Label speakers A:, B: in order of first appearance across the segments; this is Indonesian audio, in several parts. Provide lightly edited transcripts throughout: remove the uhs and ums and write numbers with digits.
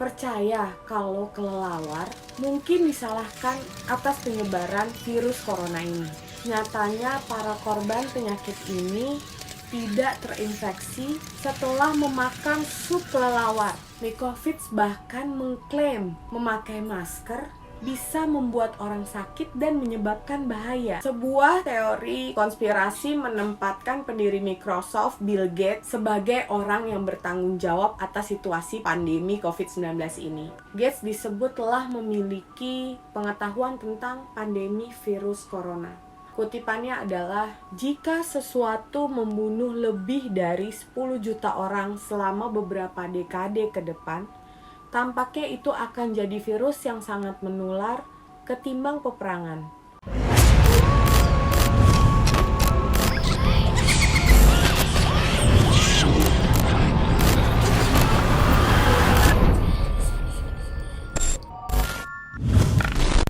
A: percaya kalau kelelawar mungkin disalahkan atas penyebaran virus corona ini. Nyatanya para korban penyakit ini tidak terinfeksi setelah memakan sup kelelawar. Mycovits bahkan mengklaim memakai masker bisa membuat orang sakit dan menyebabkan bahaya. Sebuah teori konspirasi menempatkan pendiri Microsoft, Bill Gates, sebagai orang yang bertanggung jawab atas situasi pandemi COVID-19 ini. Gates disebut telah memiliki pengetahuan tentang pandemi virus corona. Kutipannya adalah, jika sesuatu membunuh lebih dari 10 juta orang selama beberapa dekade ke depan, tampaknya itu akan jadi virus yang sangat menular ketimbang peperangan.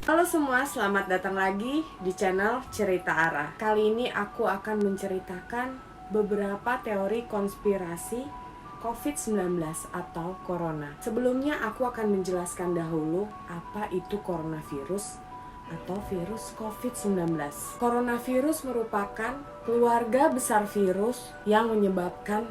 A: Halo semua, selamat datang lagi di channel Cerita Arah. Kali ini aku akan menceritakan beberapa teori konspirasi COVID-19 atau Corona. Sebelumnya aku akan menjelaskan dahulu apa itu coronavirus atau virus COVID-19. Coronavirus merupakan keluarga besar virus yang menyebabkan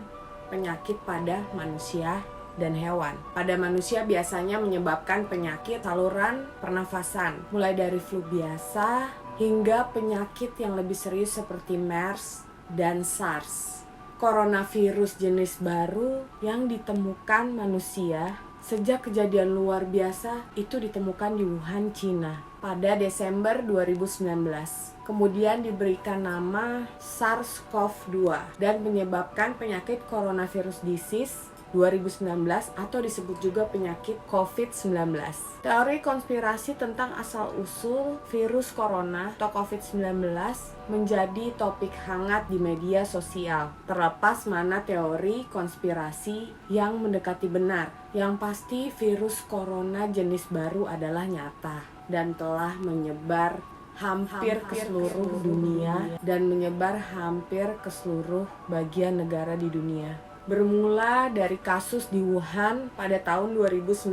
A: penyakit pada manusia dan hewan. Pada manusia biasanya menyebabkan penyakit saluran pernafasan, mulai dari flu biasa hingga penyakit yang lebih serius seperti MERS dan SARS. Coronavirus jenis baru yang ditemukan manusia sejak kejadian luar biasa itu ditemukan di Wuhan, Cina pada Desember 2019. Kemudian diberikan nama SARS-CoV-2 dan menyebabkan penyakit coronavirus disease 2019 atau disebut juga penyakit COVID-19. Teori konspirasi tentang asal-usul virus corona atau COVID-19 menjadi topik hangat di media sosial. Terlepas mana teori konspirasi yang mendekati benar, yang pasti virus corona jenis baru adalah nyata dan telah menyebar hampir ke seluruh dunia dan menyebar hampir ke seluruh bagian negara di dunia. Bermula dari kasus di Wuhan pada tahun 2019,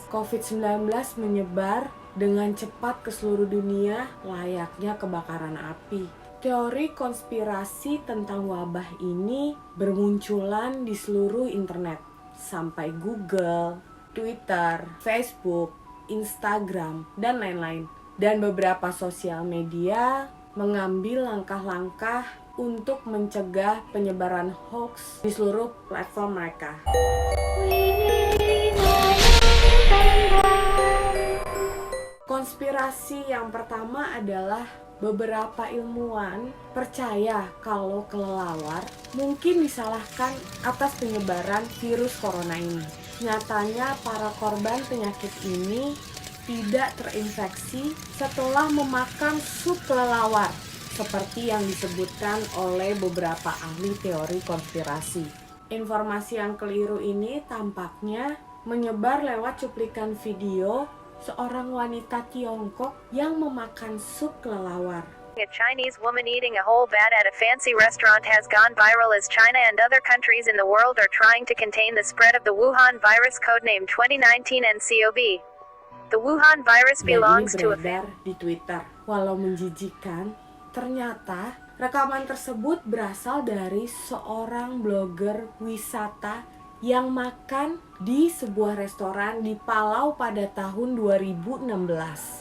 A: COVID-19 menyebar dengan cepat ke seluruh dunia layaknya kebakaran api. Teori konspirasi tentang wabah ini bermunculan di seluruh internet, sampai Google, Twitter, Facebook, Instagram, dan lain-lain. Dan beberapa sosial media mengambil langkah-langkah untuk mencegah penyebaran hoax di seluruh platform mereka. Konspirasi yang pertama adalah beberapa ilmuwan percaya kalau kelelawar mungkin disalahkan atas penyebaran virus corona ini. Nyatanya para korban penyakit ini tidak terinfeksi setelah memakan sup kelelawar, seperti yang disebutkan oleh beberapa ahli teori konspirasi. Informasi yang keliru ini tampaknya menyebar lewat cuplikan video seorang wanita Tiongkok yang memakan sup kelelawar.
B: A Chinese woman eating a whole bat at a fancy restaurant has gone viral as China and other countries in the world are trying to contain the spread of the Wuhan virus codenamed 2019 nCoV. The Wuhan virus belongs to a
A: di Twitter. Walau menjijikan, ternyata rekaman tersebut berasal dari seorang blogger wisata yang makan di sebuah restoran di Palau pada tahun 2016.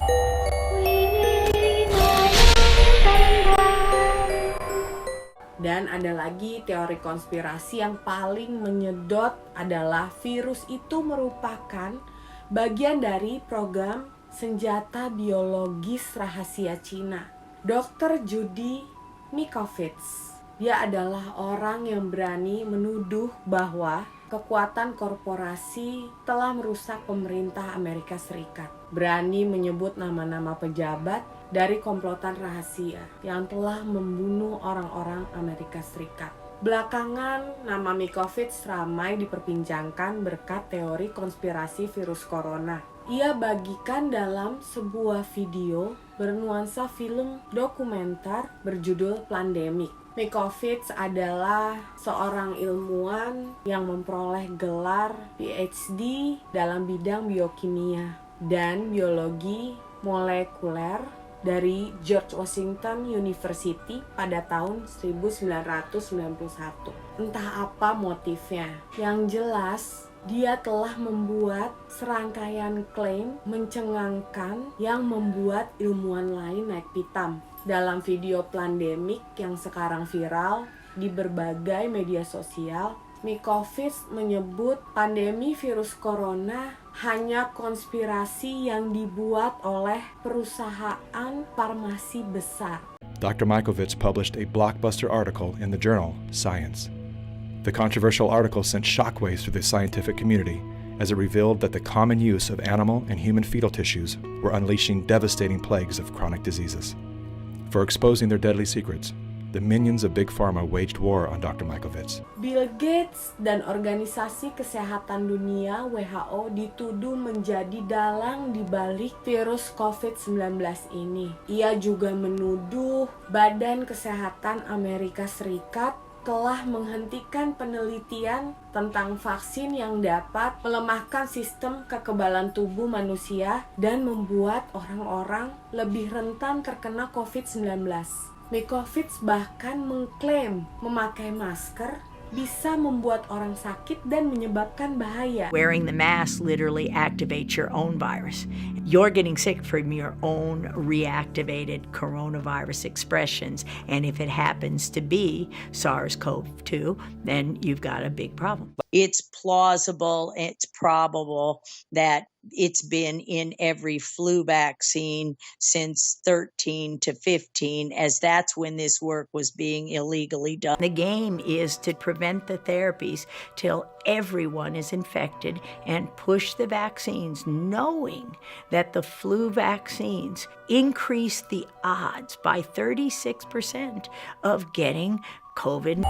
A: Dan ada lagi teori konspirasi yang paling menyedot adalah virus itu merupakan bagian dari program senjata biologis rahasia Cina. Dr. Judy Mikovits, dia adalah orang yang berani menuduh bahwa kekuatan korporasi telah merusak pemerintah Amerika Serikat. Berani menyebut nama-nama pejabat dari komplotan rahasia yang telah membunuh orang-orang Amerika Serikat. Belakangan, nama Mikovits ramai diperbincangkan berkat teori konspirasi virus corona. Ia bagikan dalam sebuah video bernuansa film dokumenter berjudul Plandemic. Mikovits adalah seorang ilmuwan yang memperoleh gelar PhD dalam bidang biokimia dan biologi molekuler dari George Washington University pada tahun 1991. Entah apa motifnya, yang jelas dia telah membuat serangkaian klaim mencengangkan yang membuat ilmuwan lain naik pitam. Dalam video pandemik yang sekarang viral di berbagai media sosial, Mikovits menyebut pandemi virus corona hanya konspirasi yang dibuat oleh perusahaan farmasi besar.
C: Dr. Mikovits published a blockbuster article in the journal Science. The controversial article sent shockwaves through the scientific community as it revealed that the common use of animal and human fetal tissues were unleashing devastating plagues of chronic diseases. For exposing their deadly secrets, the minions of Big Pharma waged war on Dr. Mikovits.
A: Bill Gates dan Organisasi Kesehatan Dunia WHO dituduh menjadi dalang di balik virus COVID-19 ini. Ia juga menuduh Badan Kesehatan Amerika Serikat telah menghentikan penelitian tentang vaksin yang dapat melemahkan sistem kekebalan tubuh manusia dan membuat orang-orang lebih rentan terkena COVID-19. Mikovits bahkan mengklaim memakai masker bisa membuat orang sakit dan menyebabkan bahaya.
D: Wearing the mask literally activates your own virus. You're getting sick from your own reactivated coronavirus expressions. And if it happens to be SARS-CoV-2, then you've got a big problem. It's plausible, it's probable that it's been in every flu vaccine since 13 to 15, as that's when this work was being illegally done. The game is to prevent the therapies till everyone is infected and push the vaccines, knowing that the flu vaccines increase the odds by 36% of getting COVID.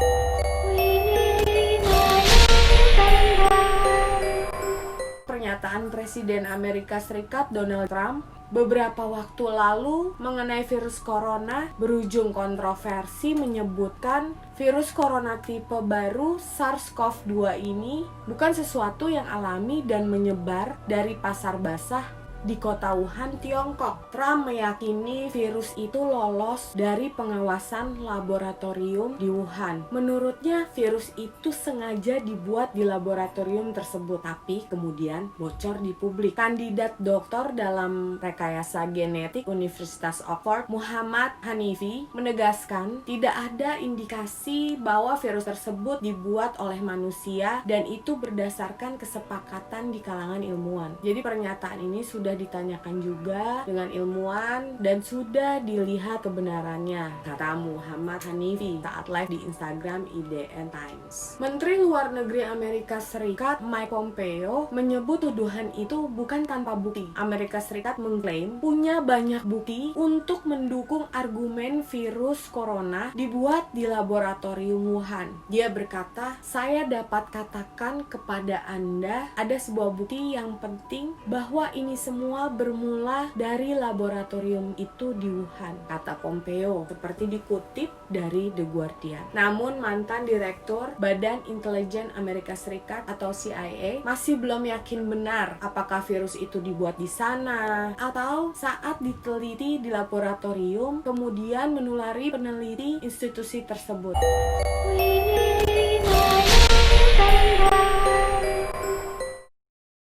A: Pernyataan Presiden Amerika Serikat Donald Trump beberapa waktu lalu mengenai virus corona berujung kontroversi, menyebutkan virus corona tipe baru SARS-CoV-2 ini bukan sesuatu yang alami dan menyebar dari pasar basah di kota Wuhan, Tiongkok. Trump meyakini virus itu lolos dari pengawasan laboratorium di Wuhan. Menurutnya, virus itu sengaja dibuat di laboratorium tersebut, tapi kemudian bocor di publik. Kandidat doktor dalam rekayasa genetik Universitas Oxford, Muhammad Hanifi, menegaskan tidak ada indikasi bahwa virus tersebut dibuat oleh manusia dan itu berdasarkan kesepakatan di kalangan ilmuwan. Jadi pernyataan ini sudah ditanyakan juga dengan ilmuwan dan sudah dilihat kebenarannya, kata Muhammad Hanifi saat live di Instagram IDN Times. Menteri Luar Negeri Amerika Serikat Mike Pompeo menyebut tuduhan itu bukan tanpa bukti. Amerika Serikat mengklaim punya banyak bukti untuk mendukung argumen virus corona dibuat di laboratorium Wuhan. Dia berkata, "Saya dapat katakan kepada Anda ada sebuah bukti yang penting bahwa ini semua bermula dari laboratorium itu di Wuhan," kata Pompeo, seperti dikutip dari The Guardian. Namun mantan direktur Badan Intelijen Amerika Serikat atau CIA masih belum yakin benar apakah virus itu dibuat di sana atau saat diteliti di laboratorium kemudian menulari peneliti institusi tersebut.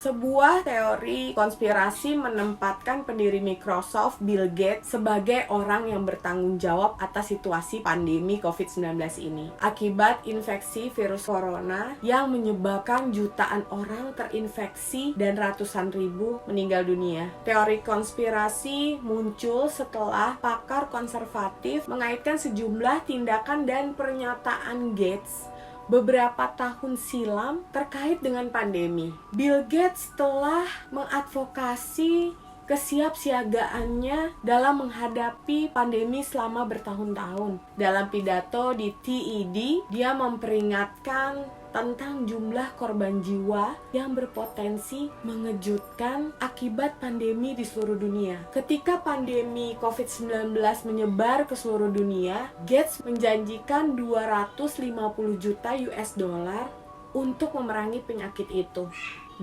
A: Sebuah teori konspirasi menempatkan pendiri Microsoft, Bill Gates, sebagai orang yang bertanggung jawab atas situasi pandemi COVID-19 ini. Akibat infeksi virus corona yang menyebabkan jutaan orang terinfeksi dan ratusan ribu meninggal dunia. Teori konspirasi muncul setelah pakar konservatif mengaitkan sejumlah tindakan dan pernyataan Gates beberapa tahun silam terkait dengan pandemi. Bill Gates telah mengadvokasi kesiapsiagaannya dalam menghadapi pandemi selama bertahun-tahun. Dalam pidato di TED, dia memperingatkan tentang jumlah korban jiwa yang berpotensi mengejutkan akibat pandemi di seluruh dunia. Ketika pandemi COVID-19 menyebar ke seluruh dunia, Gates menjanjikan 250 juta US dollar untuk memerangi penyakit itu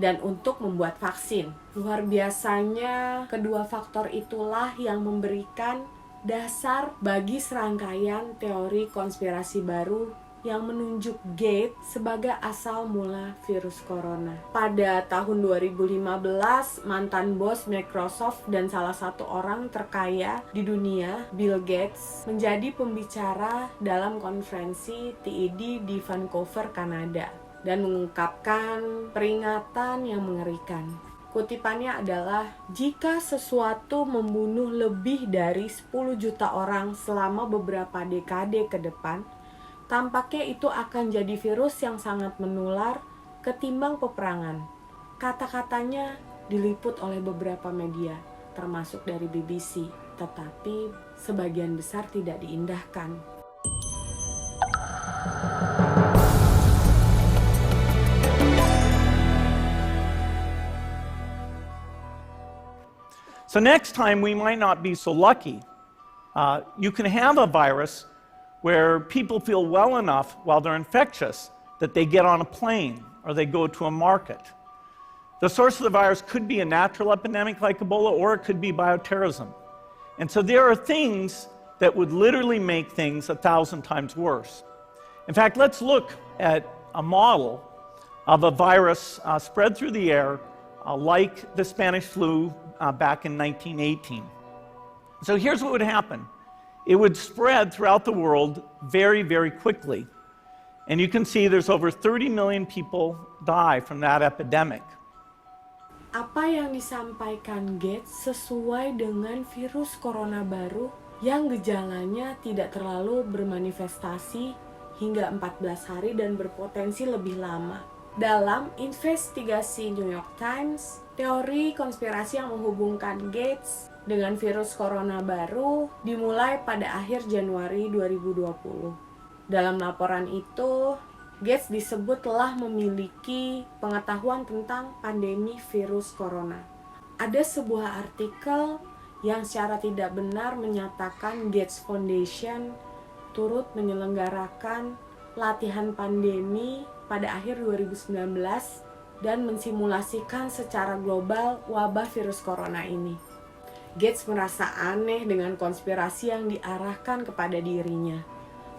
A: dan untuk membuat vaksin. Luar biasanya, kedua faktor itulah yang memberikan dasar bagi serangkaian teori konspirasi baru yang menunjuk Gates sebagai asal mula virus corona. Pada tahun 2015, mantan bos Microsoft dan salah satu orang terkaya di dunia, Bill Gates, menjadi pembicara dalam konferensi TED di Vancouver, Kanada, dan mengungkapkan peringatan yang mengerikan. Kutipannya adalah, jika sesuatu membunuh lebih dari 10 juta orang selama beberapa dekade ke depan, tampaknya itu akan jadi virus yang sangat menular ketimbang peperangan. Kata-katanya diliput oleh beberapa media, termasuk dari BBC, tetapi sebagian besar tidak diindahkan.
E: So next time we might not be so lucky. You can have a virus where people feel well enough while they're infectious that they get on a plane or they go to a market. The source of the virus could be a natural epidemic like Ebola, or it could be bioterrorism. And so there are things that would literally make things 1,000 times worse. In fact, let's look at a model of a virus spread through the air like the Spanish flu back in 1918. So here's what would happen. It would spread throughout the world very, very quickly. And you can see there's over 30 million people die from that epidemic.
A: Apa yang disampaikan Gates sesuai dengan virus corona baru yang gejalanya tidak terlalu bermanifestasi hingga 14 hari dan berpotensi lebih lama. Dalam investigasi New York Times, teori konspirasi yang menghubungkan Gates dengan virus corona baru dimulai pada akhir Januari 2020. Dalam laporan itu, Gates disebut telah memiliki pengetahuan tentang pandemi virus corona. Ada sebuah artikel yang secara tidak benar menyatakan Gates Foundation turut menyelenggarakan latihan pandemi pada akhir 2019 dan mensimulasikan secara global wabah virus corona ini. Gates merasa aneh dengan konspirasi yang diarahkan kepada dirinya.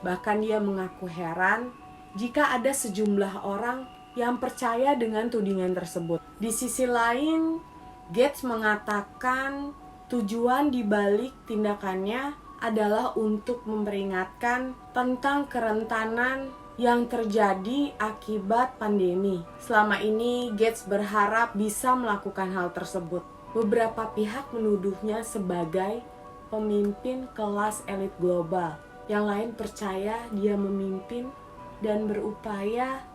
A: Bahkan dia mengaku heran jika ada sejumlah orang yang percaya dengan tudingan tersebut. Di sisi lain, Gates mengatakan tujuan dibalik tindakannya adalah untuk memperingatkan tentang kerentanan yang terjadi akibat pandemi. Selama ini, Gates berharap bisa melakukan hal tersebut. Beberapa pihak menuduhnya sebagai pemimpin kelas elit global. Yang lain percaya dia memimpin dan berupaya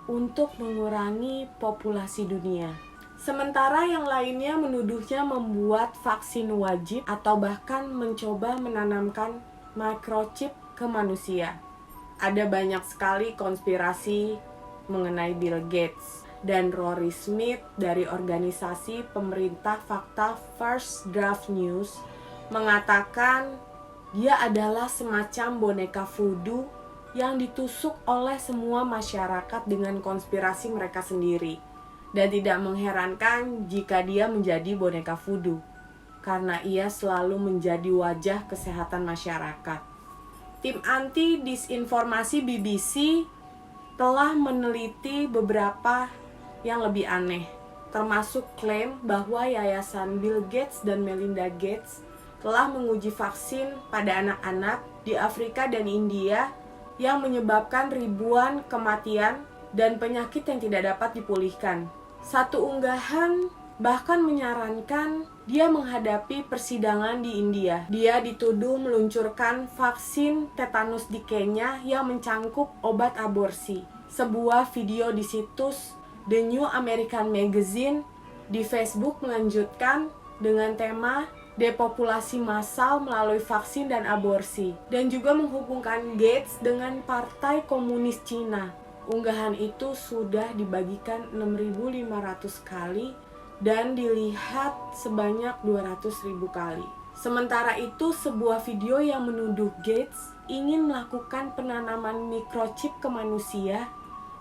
A: untuk mengurangi populasi dunia. Sementara yang lainnya menuduhnya membuat vaksin wajib atau bahkan mencoba menanamkan microchip ke manusia. Ada banyak sekali konspirasi mengenai Bill Gates dan Rory Smith dari organisasi pemerintah fakta First Draft News mengatakan dia adalah semacam boneka voodoo yang ditusuk oleh semua masyarakat dengan konspirasi mereka sendiri. Dan tidak mengherankan jika dia menjadi boneka voodoo, karena ia selalu menjadi wajah kesehatan masyarakat. Tim anti disinformasi BBC telah meneliti beberapa yang lebih aneh, termasuk klaim bahwa Yayasan Bill Gates dan Melinda Gates telah menguji vaksin pada anak-anak di Afrika dan India yang menyebabkan ribuan kematian dan penyakit yang tidak dapat dipulihkan. Satu unggahan bahkan menyarankan dia menghadapi persidangan di India. Dia dituduh meluncurkan vaksin tetanus di Kenya yang mencangkup obat aborsi. Sebuah video di situs The New American Magazine di Facebook melanjutkan dengan tema depopulasi massal melalui vaksin dan aborsi, dan juga menghubungkan Gates dengan Partai Komunis Cina. unggahan itu sudah dibagikan 6.500 kali dan dilihat sebanyak 200.000 kali. Sementara itu, sebuah video yang menuduh Gates ingin melakukan penanaman microchip ke manusia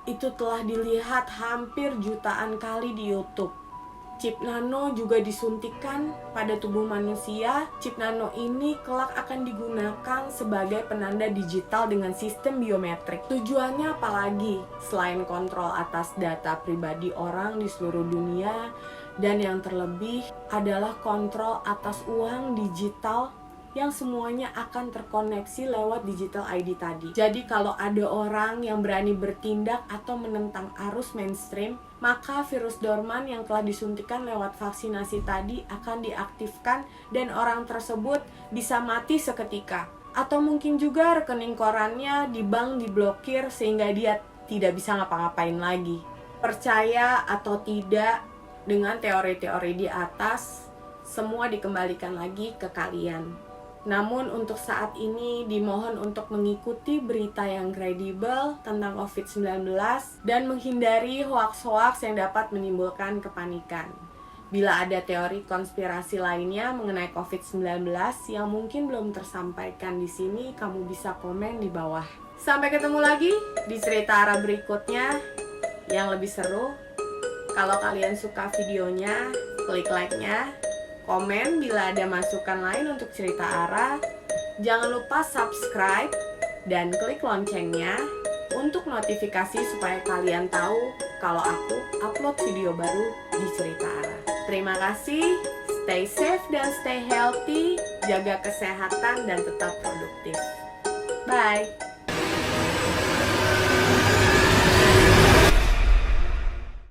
A: itu telah dilihat hampir jutaan kali di YouTube. Chip nano juga disuntikan pada tubuh manusia. Chip nano ini kelak akan digunakan sebagai penanda digital dengan sistem biometrik. Tujuannya apalagi selain kontrol atas data pribadi orang di seluruh dunia, dan yang terlebih adalah kontrol atas uang digital yang semuanya akan terkoneksi lewat digital ID tadi. Jadi kalau ada orang yang berani bertindak atau menentang arus mainstream, maka virus dorman yang telah disuntikan lewat vaksinasi tadi akan diaktifkan dan orang tersebut bisa mati seketika. Atau mungkin juga rekening korannya di bank diblokir sehingga dia tidak bisa ngapa-ngapain lagi. Percaya atau tidak dengan teori-teori di atas, semua dikembalikan lagi ke kalian. Namun untuk saat ini dimohon untuk mengikuti berita yang kredibel tentang COVID-19 dan menghindari hoaks-hoaks yang dapat menimbulkan kepanikan. Bila ada teori konspirasi lainnya mengenai COVID-19 yang mungkin belum tersampaikan di sini, kamu bisa komen di bawah. Sampai ketemu lagi di cerita Ara berikutnya yang lebih seru. Kalau kalian suka videonya, klik like-nya. Komen bila ada masukan lain untuk cerita Ara. Jangan lupa subscribe dan klik loncengnya untuk notifikasi supaya kalian tahu kalau aku upload video baru di cerita Ara. Terima kasih, stay safe dan stay healthy, jaga kesehatan dan tetap produktif. Bye!